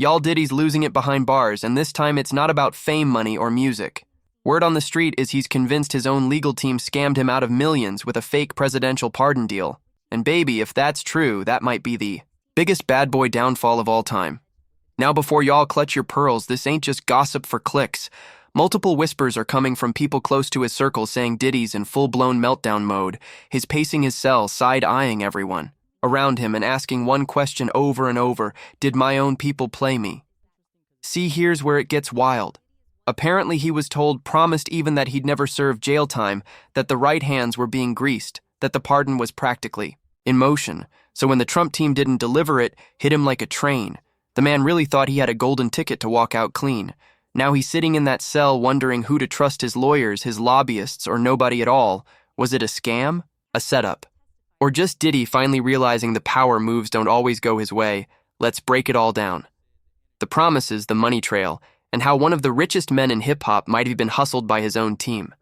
Y'all Diddy's losing it behind bars, and this time it's not about fame, money, or music. Word on the street is he's convinced his own legal team scammed him out of millions with a fake presidential pardon deal. And baby, if that's true, that might be the biggest bad boy downfall of all time. Now before y'all clutch your pearls, this ain't just gossip for clicks. Multiple whispers are coming from people close to his circle saying Diddy's in full-blown meltdown mode. He's pacing his cell, side-eyeing everyone around him and asking one question over and over: did my own people play me? See, here's where it gets wild. Apparently he was promised even that he'd never serve jail time, that the right hands were being greased, that the pardon was practically in motion. So when the Trump team didn't deliver it, hit him like a train. The man really thought he had a golden ticket to walk out clean. Now he's sitting in that cell wondering who to trust, his lawyers, his lobbyists, or nobody at all. Was it a scam? A setup? Or just Diddy finally realizing the power moves don't always go his way? Let's break it all down. The promises, the money trail, and how one of the richest men in hip-hop might have been hustled by his own team.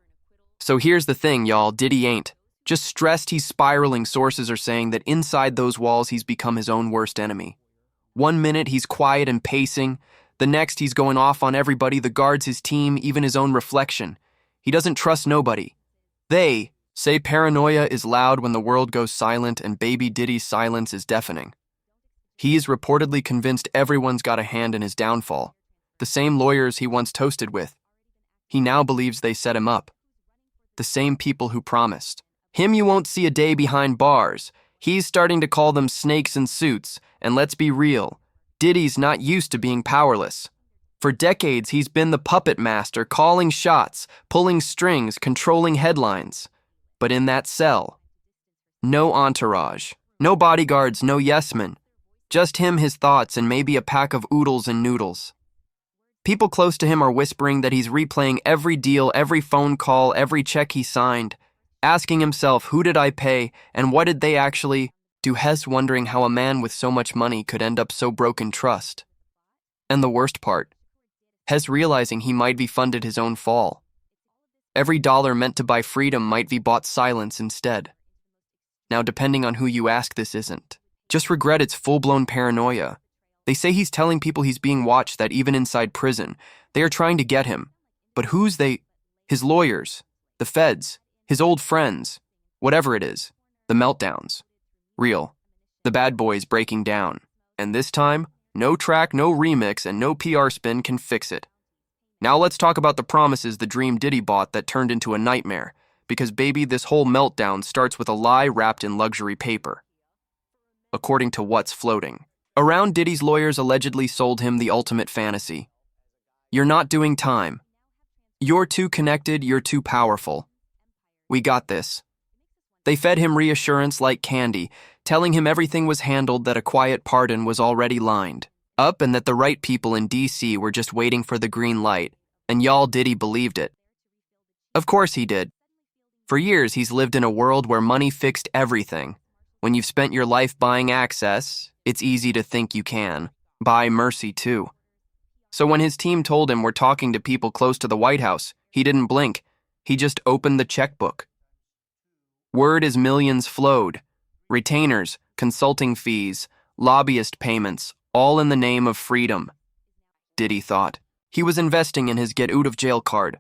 So here's the thing, y'all, Diddy ain't just stressed, he's spiraling. Sources are saying that inside those walls he's become his own worst enemy. One minute he's quiet and pacing, the next he's going off on everybody, the guards, his team, even his own reflection. He doesn't trust nobody. They say paranoia is loud when the world goes silent, and baby Diddy's silence is deafening. He is reportedly convinced everyone's got a hand in his downfall. The same lawyers he once toasted with. He now believes they set him up. The same people who promised him you won't see a day behind bars. He's starting to call them snakes in suits, and let's be real, Diddy's not used to being powerless. For decades, he's been the puppet master, calling shots, pulling strings, controlling headlines. But in that cell, no entourage, no bodyguards, no yes-men, just him, his thoughts, and maybe a pack of oodles and noodles. People close to him are whispering that he's replaying every deal, every phone call, every check he signed, asking himself, who did I pay, and what did they actually do? Hess wondering how a man with so much money could end up so broke in trust. And the worst part, Hess realizing he might be funded his own fall. Every dollar meant to buy freedom might be bought silence instead. Now, depending on who you ask, this isn't just regret, it's full-blown paranoia. They say he's telling people he's being watched, that even inside prison, they are trying to get him. But who's they? His lawyers, the feds, his old friends, whatever it is, the meltdowns. Real. The bad boys breaking down. And this time, no track, no remix, and no PR spin can fix it. Now let's talk about the promises the dream Diddy bought that turned into a nightmare. Because baby, this whole meltdown starts with a lie wrapped in luxury paper. According to what's floating around, Diddy's lawyers allegedly sold him the ultimate fantasy. You're not doing time. You're too connected, you're too powerful. We got this. They fed him reassurance like candy, telling him everything was handled, that a quiet pardon was already lined up, and that the right people in D.C. were just waiting for the green light, and y'all Diddy believed it. Of course he did. For years he's lived in a world where money fixed everything. When you've spent your life buying access, it's easy to think you can buy mercy too. So when his team told him we're talking to people close to the White House, he didn't blink. He just opened the checkbook. Word is millions flowed. Retainers, consulting fees, lobbyist payments, all in the name of freedom. Diddy thought he was investing in his get-out-of-jail card.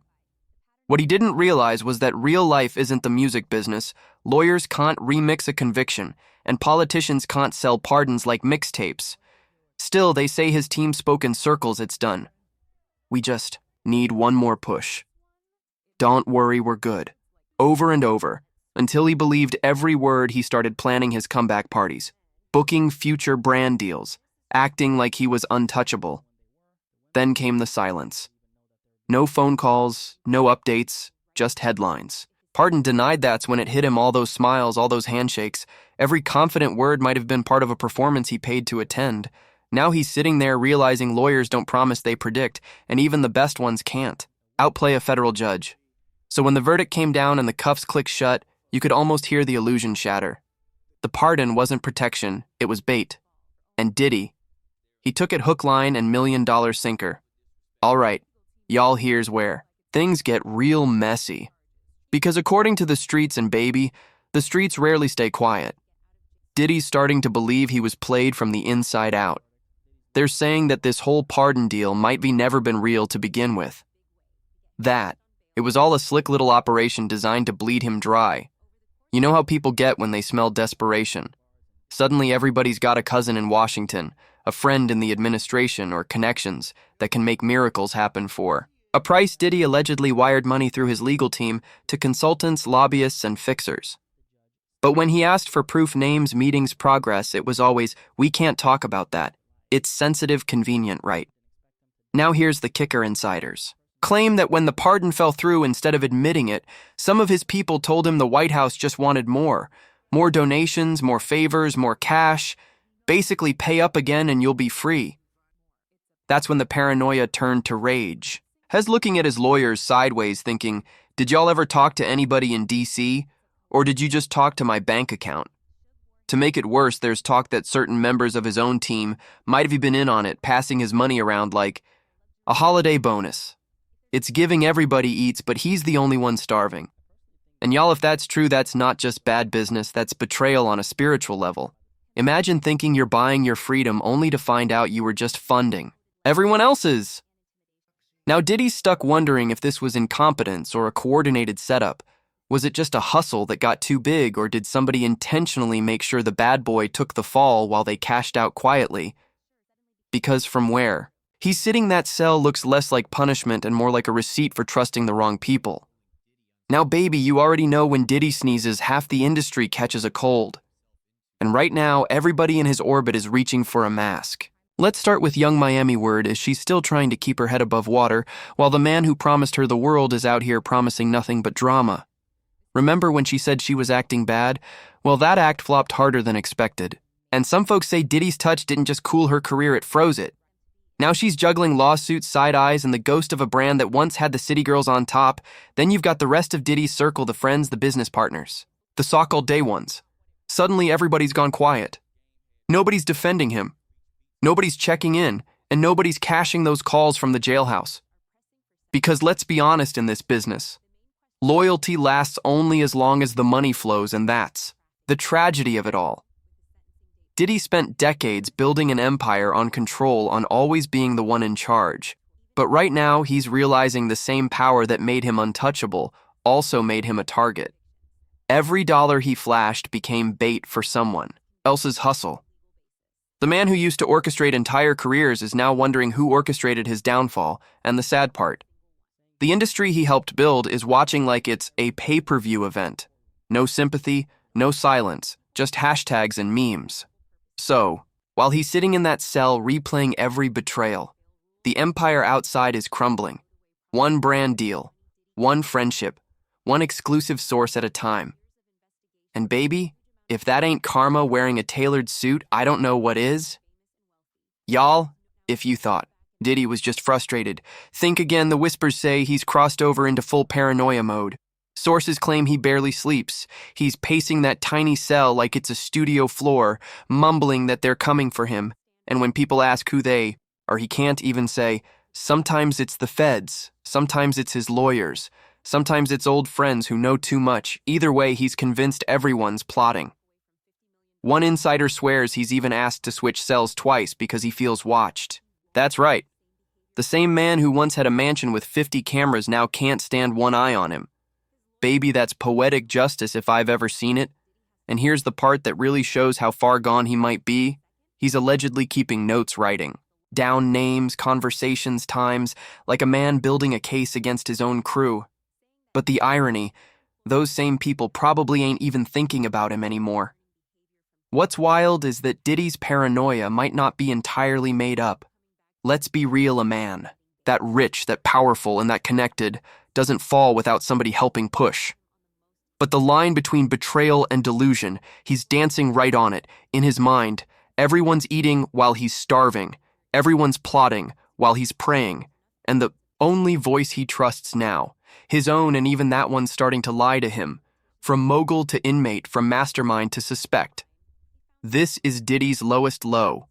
What he didn't realize was that real life isn't the music business. Lawyers can't remix a conviction, and politicians can't sell pardons like mixtapes. Still, they say his team spoke in circles, it's done. We just need one more push. Don't worry, we're good. Over and over, until he believed every word. He started planning his comeback parties, booking future brand deals, acting like he was untouchable. Then came the silence. No phone calls, no updates, just headlines. Pardon denied. That's when it hit him, all those smiles, all those handshakes. Every confident word might have been part of a performance he paid to attend. Now he's sitting there realizing lawyers don't promise, they predict, and even the best ones can't outplay a federal judge. So when the verdict came down and the cuffs clicked shut, you could almost hear the illusion shatter. The pardon wasn't protection, it was bait. And Diddy, he took it hook, line, and million-dollar sinker. All right, y'all, here's where things get real messy. Because according to the streets, and baby, the streets rarely stay quiet, Diddy's starting to believe he was played from the inside out. They're saying that this whole pardon deal might be never been real to begin with. That it was all a slick little operation designed to bleed him dry. You know how people get when they smell desperation. Suddenly everybody's got a cousin in Washington, a friend in the administration or connections that can make miracles happen for a price. Diddy allegedly wired money through his legal team to consultants, lobbyists, and fixers. But when he asked for proof, names, meetings, progress, it was always, "We can't talk about that. It's sensitive, convenient, right?" Now here's the kicker: insiders claim that when the pardon fell through, instead of admitting it, some of his people told him the White House just wanted more donations, more favors, more cash. Basically, pay up again and you'll be free. That's when the paranoia turned to rage. Hez looking at his lawyers sideways thinking, did y'all ever talk to anybody in DC? Or did you just talk to my bank account? To make it worse, there's talk that certain members of his own team might have been in on it, passing his money around like a holiday bonus. It's giving, everybody eats, but he's the only one starving. And y'all, if that's true, that's not just bad business, that's betrayal on a spiritual level. Imagine thinking you're buying your freedom only to find out you were just funding everyone else's. Now Diddy's stuck wondering if this was incompetence or a coordinated setup. Was it just a hustle that got too big, or did somebody intentionally make sure the bad boy took the fall while they cashed out quietly? Because from where he's sitting, that cell looks less like punishment and more like a receipt for trusting the wrong people. Now, baby, you already know when Diddy sneezes, half the industry catches a cold. And right now, everybody in his orbit is reaching for a mask. Let's start with young Miami Word, as she's still trying to keep her head above water, while the man who promised her the world is out here promising nothing but drama. Remember when she said she was acting bad? Well, that act flopped harder than expected. And some folks say Diddy's touch didn't just cool her career, it froze it. Now she's juggling lawsuits, side eyes, and the ghost of a brand that once had the city girls on top. Then you've got the rest of Diddy's circle, the friends, the business partners, the so-called day ones. Suddenly everybody's gone quiet. Nobody's defending him. Nobody's checking in, and nobody's cashing those calls from the jailhouse. Because let's be honest, in this business, loyalty lasts only as long as the money flows, and that's the tragedy of it all. Diddy spent decades building an empire on control, on always being the one in charge. But right now, he's realizing the same power that made him untouchable also made him a target. Every dollar he flashed became bait for someone else's hustle. The man who used to orchestrate entire careers is now wondering who orchestrated his downfall, and the sad part, the industry he helped build is watching like it's a pay-per-view event. No sympathy, no silence, just hashtags and memes. So, while he's sitting in that cell replaying every betrayal, the empire outside is crumbling. One brand deal, one friendship, one exclusive source at a time. And baby, if that ain't karma wearing a tailored suit, I don't know what is. Y'all, if you thought Diddy was just frustrated, think again. The whispers say he's crossed over into full paranoia mode. Sources claim he barely sleeps. He's pacing that tiny cell like it's a studio floor, mumbling that they're coming for him. And when people ask who they are, he can't even say. Sometimes it's the feds, sometimes it's his lawyers, sometimes it's old friends who know too much. Either way, he's convinced everyone's plotting. One insider swears he's even asked to switch cells twice because he feels watched. That's right. The same man who once had a mansion with 50 cameras now can't stand one eye on him. Baby, that's poetic justice if I've ever seen it. And here's the part that really shows how far gone he might be. He's allegedly keeping notes, writing down names, conversations, times, like a man building a case against his own crew. But the irony, those same people probably ain't even thinking about him anymore. What's wild is that Diddy's paranoia might not be entirely made up. Let's be real, a man that rich, that powerful, and that connected doesn't fall without somebody helping push. But the line between betrayal and delusion, he's dancing right on it. In his mind, everyone's eating while he's starving. Everyone's plotting while he's praying. And the only voice he trusts now, his own, and even that one's starting to lie to him. From mogul to inmate, from mastermind to suspect. This is Diddy's lowest low.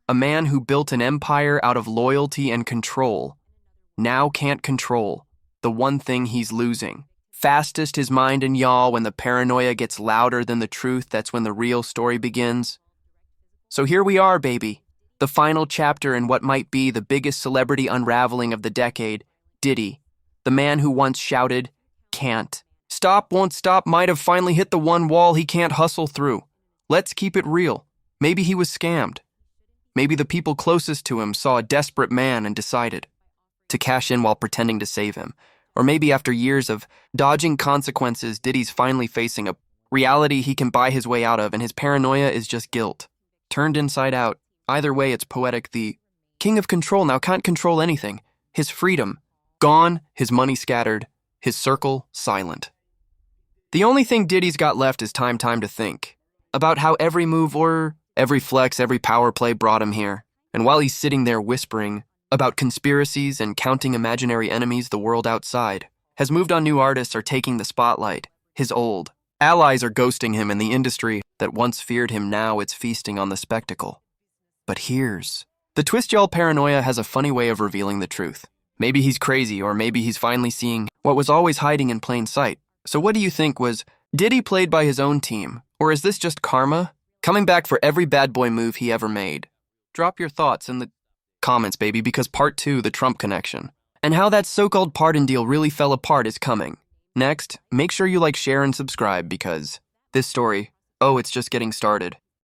A man who built an empire out of loyalty and control now can't control the one thing he's losing. Fastest his mind, and y'all, when the paranoia gets louder than the truth, that's when the real story begins. So here we are, baby. The final chapter in what might be the biggest celebrity unraveling of the decade, Diddy, the man who once shouted, "Can't. Stop, won't stop," might have finally hit the one wall he can't hustle through. Let's keep it real. Maybe he was scammed. Maybe the people closest to him saw a desperate man and decided to cash in while pretending to save him. Or maybe after years of dodging consequences, Diddy's finally facing a reality he can buy his way out of, and his paranoia is just guilt, turned inside out. Either way, it's poetic. The king of control now can't control anything. His freedom gone, his money scattered, his circle silent. The only thing Diddy's got left is time to think about how every move or every flex, every power play brought him here. And while he's sitting there whispering about conspiracies and counting imaginary enemies, the world outside has moved on. New artists are taking the spotlight. His old allies are ghosting him, and the industry that once feared him, now it's feasting on the spectacle. But here's the twist, y'all. Paranoia has a funny way of revealing the truth. Maybe he's crazy, or maybe he's finally seeing what was always hiding in plain sight. So what do you think? Was Diddy played by his own team? Or is this just karma coming back for every bad boy move he ever made? Drop your thoughts in the comments, baby, because part 2, the Trump connection, and how that so-called pardon deal really fell apart, is coming. Next, make sure you like, share, and subscribe, because this story, oh, it's just getting started.